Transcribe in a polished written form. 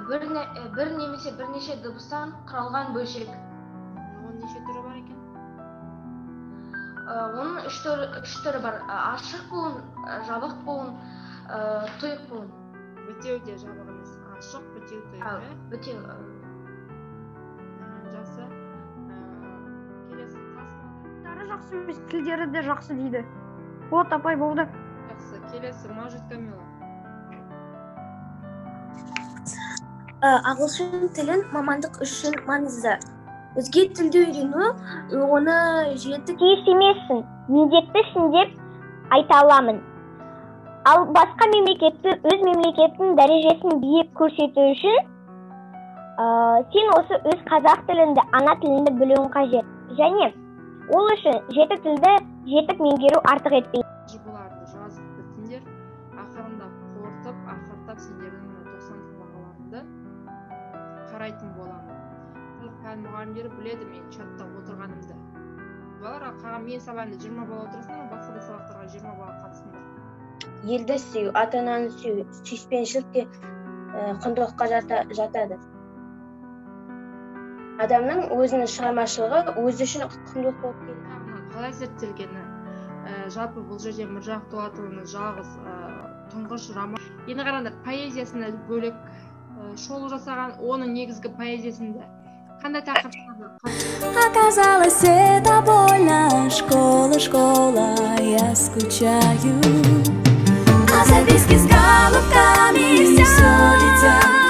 bir немесе бірнеше дыбыстан құралған бөлшек. Оның неше түрі бар екен? Оның үш түрі бар. Ашық буын, жабық буын, тұйық буын. Бітеу де жабық емес. Ашық, бітеу, тұйық. Бітеу. Жақсы. Келесі тасмада. Жақсы емес, тілдері де жақсы дейді. Вот, апай болды. Жақсы. Келесі Мажит Камила. Ағылшын тілін мамандық үшін маңызды. Өзге тілді үйрену оны жетік емессің, міндеттісің деп айта аламын. Ал басқа мемлекетті өз мемлекеттің дәрежесін биік көрсету үшін сен осы өз қазақ тілінде, ана тілінде білуің қажет. Және ол үшін жеті тілді жетік меңгеру артық етпейді. Бұларды жазып бітіңдер, ақырында қорытып, ақыртап сендердің 90 бағаларыңды қарайтын боламын. Пән мұғалімдері біледі мен чатта отырғанымды. Балалар, қаған мен сабағында 20 бала отырсың, басқа да сабақтарға 20 бала қатысыңдар. елді сүю, ата-ананы сүю, сүйіспеншілік те құндылыққа жатады. Адамның өзінің шығармашылығы өзі үшін құндылық болып келеді. Қалай зерттелгені? Жалпы бұл жерде Міржақып Дулатұлының жалғыз тұңғыш роман. Енді қараңдар, поэзиясында бөлек шолу жасаған, оның негізгі поэзиясында қандай тақырыптарды? Оказалось, это больно. Школа, школа, я скучаю. А записки с голубками все летят.